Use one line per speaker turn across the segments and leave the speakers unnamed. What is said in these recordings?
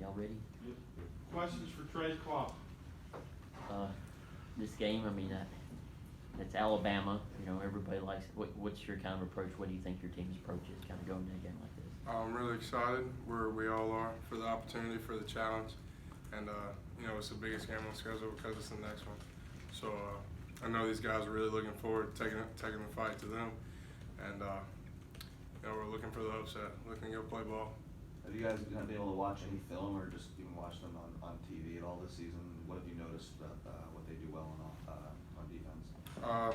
Y'all ready?
Yep. Questions for Trey Clopton?
This game, I mean, it's Alabama. You know, everybody likes it. What's your kind of approach? What do you think your team's approach is kind of going into a game like this?
I'm really excited, we all are, for the opportunity, for the challenge. And, you know, it's the biggest game on schedule because it's the next one. So I know these guys are really looking forward to taking the fight to them. And, you know, we're looking for the upset, looking to go play ball.
Have you guys been able to watch any film or just even watch them on TV at all this season? What have you noticed about what they do well on defense?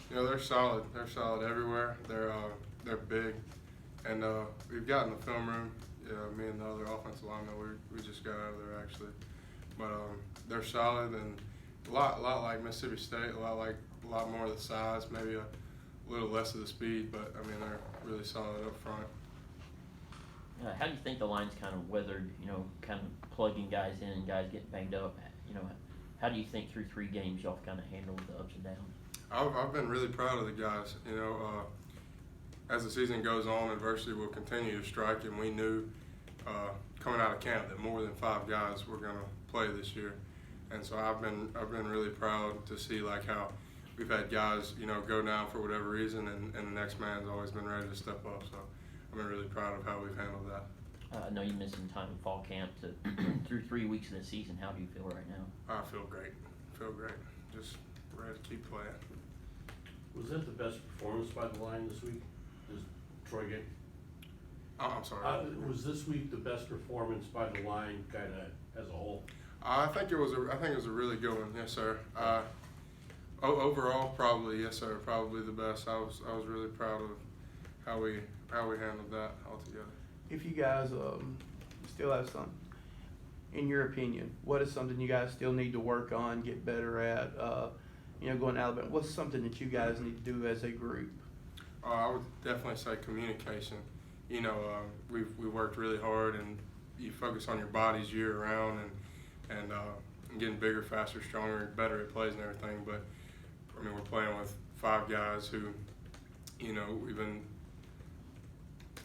You know, they're solid. They're solid everywhere. They're big. And we've got in the film room, me and the other offensive linemen, we just got out of there actually. But they're solid and a lot like Mississippi State, a lot more of the size, maybe a little less of the speed, but I mean they're really solid up front.
How do you think the line's kind of weathered, you know, kind of plugging guys in and guys getting banged up? You know, how do you think through 3 games y'all kind of handled the ups and downs?
I've been really proud of the guys. You know, as the season goes on, adversity will continue to strike, and we knew coming out of camp that more than 5 guys were going to play this year. And so I've been really proud to see like how we've had guys, you know, go down for whatever reason, and the next man's always been ready to step up. So I've been really proud of how we've handled that.
I know you missed some time in fall camp through 3 weeks of the season. How do you feel right now?
I feel great. Just ready to keep playing.
Was that the best performance by the line this week? Does Troy get?
I'm sorry.
Was this week the best performance by the line, kind of as a whole?
I think it was a really good one. Yes, sir. Overall, probably yes, sir. Probably the best. I was really proud of how we handled that altogether.
If you guys still have something, in your opinion, what is something you guys still need to work on, get better at? You know, going to Alabama, what's something that you guys need to do as a group?
I would definitely say communication. You know, we worked really hard, and you focus on your bodies year round, and getting bigger, faster, stronger, better at plays and everything. But I mean, we're playing with 5 guys who, you know,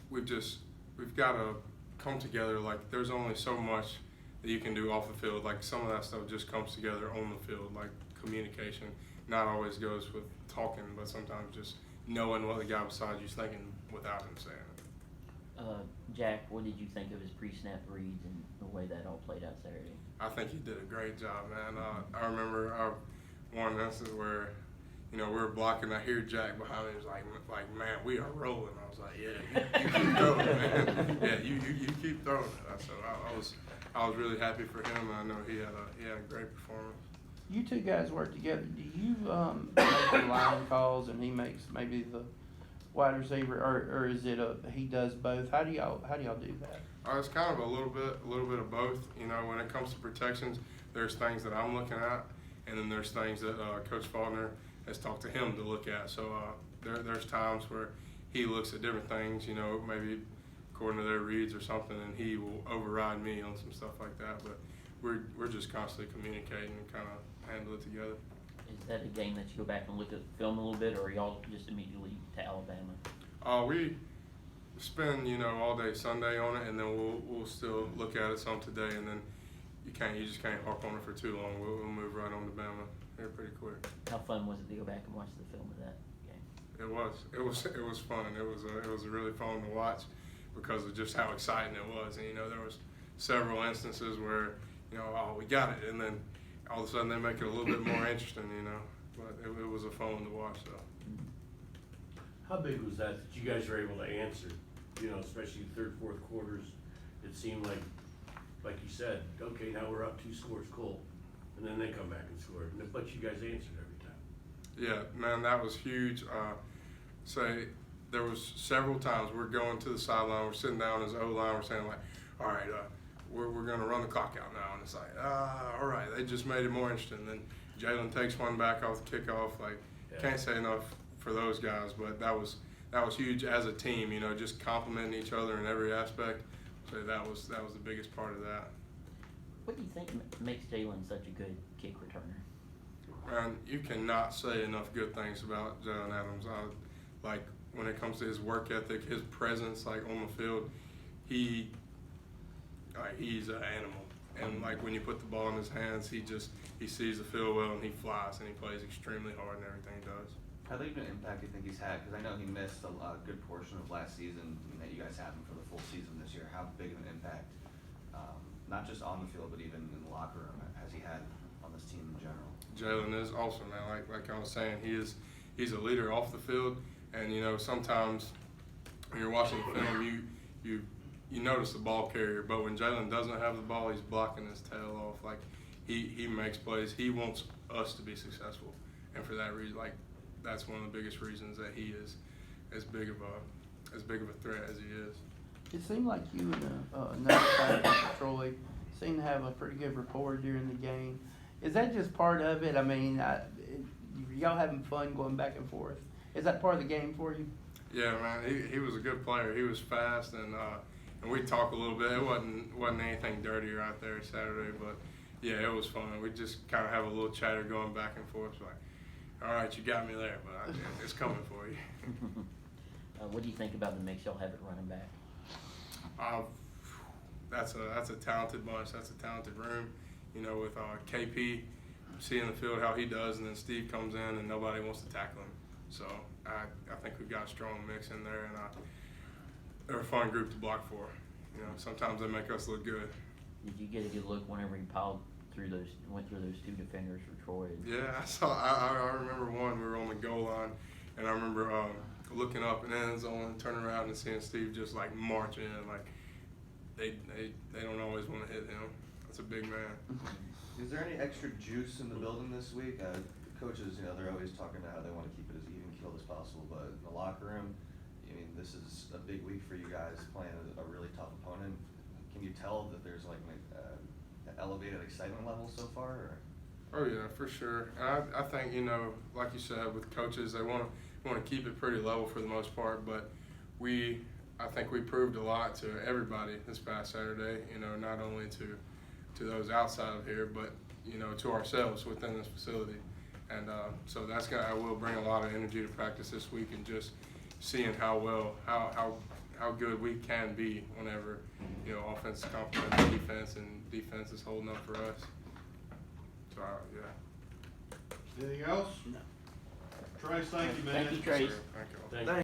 we've got to come together. Like, there's only so much that you can do off the field. Like, some of that stuff just comes together on the field. Like, communication not always goes with talking, but sometimes just knowing what the guy beside you's thinking without him saying it.
Jack, what did you think of his pre-snap reads and the way that all played out Saturday?
I think he did a great job, man. I remember one instance where, you know, we were blocking. I hear Jack behind me. He was like, man, we are rolling. I was like, yeah, you keep throwing, man. Yeah, you keep throwing it. So I was really happy for him. I know he had a great performance.
You 2 guys work together. Do you make the line calls and he makes maybe the wide receiver, or is it he does both? How do y'all do that?
It's kind of a little bit of both. You know, when it comes to protections, there's things that I'm looking at, and then there's things that Coach Faulkner has talked to him to look at. So there's times where he looks at different things, you know, maybe according to their reads or something, and he will override me on some stuff like that. But we're just constantly communicating and kind of handle it together.
Is that a game that you go back and look at the film a little bit, or are y'all just immediately to Alabama?
We spend, you know, all day Sunday on it, and then we'll still look at it some today, and then you just can't harp on it for too long. We'll move right on to Bama here pretty quick.
How fun was it to go back and watch the film of that game?
It was fun. It was really fun to watch because of just how exciting it was. And you know, there was several instances where, you know, oh, we got it, and then all of a sudden they make it a little bit more interesting, you know. But it was a fun one to watch, though.
How big was that you guys were able to answer? You know, especially 3rd, 4th quarters, it seemed like you said, okay, now we're up 2 scores, cool, and then they come back and score. But you guys answered every time.
Yeah, man, that was huge. There was several times we're going to the sideline, we're sitting down as O-line, we're saying like, all right, we're going to run the clock out now, and it's like, all right, they just made it more interesting. Then Jalen takes one back off the kickoff. Like, can't say enough for those guys, but that was huge as a team. You know, just complimenting each other in every aspect. So that was the biggest part of that.
What do you think makes Jalen such a good kick returner?
Man, you cannot say enough good things about Jalen Adams. Like, when it comes to his work ethic, his presence, like on the field, he's an animal. And like when you put the ball in his hands, he sees the field well and he flies and he plays extremely hard in everything he does.
How big of an impact do you think he's had? Because I know he missed a good portion of last season, and that you guys have him for the full season this year. How big of an impact, not just on the field, but even in the locker room, has he had on this team in general?
Jalen is awesome, man. Like I was saying, he's a leader off the field, and you know sometimes when you're watching film, you notice the ball carrier, but when Jalen doesn't have the ball, he's blocking his tail off. Like he makes plays. He wants us to be successful, and for that reason, like that's one of the biggest reasons that he is as big of a threat as he is.
It seemed like you and another guy, Troy, seemed to have a pretty good rapport during the game. Is that just part of it? I mean, y'all having fun going back and forth? Is that part of the game for you?
Yeah, man. He was a good player. He was fast, and we talked a little bit. It wasn't anything dirtier out there Saturday, but yeah, it was fun. We just kind of have a little chatter going back and forth, like, all right, you got me there, but it's coming for you.
What do you think about the mix y'all have at running back?
That's a talented bunch. That's a talented room. You know, with KP seeing the field how he does, and then Steve comes in and nobody wants to tackle him. So I think we've got a strong mix in there, and they're a fun group to block for. You know, sometimes they make us look good.
Did you get a good look whenever he went through those two defenders for Troy?
Yeah, I remember one. We were on the goal line, and I remember looking up in the end zone and turning around and seeing Steve just like marching in. Like they don't always want to hit him. That's a big man.
Is there any extra juice in the building this week? The coaches, you know, they're always talking about how they want to keep it as even keeled as possible, but in the locker room, I mean, this is a big week for you guys playing a really tough opponent. Can you tell that there's like an elevated excitement level so far? Or?
Oh yeah, for sure. And I think, you know, like you said, with coaches, they want to keep it pretty level for the most part, but I think we proved a lot to everybody this past Saturday. You know, not only to those outside of here, but you know, to ourselves within this facility. And so I will bring a lot of energy to practice this week, and just seeing how good we can be whenever, you know, offense complements defense and defense is holding up for us. So yeah.
Anything else?
No.
Trace, thank you, man.
Thank you, Trace.
Thank you all.
Thank you.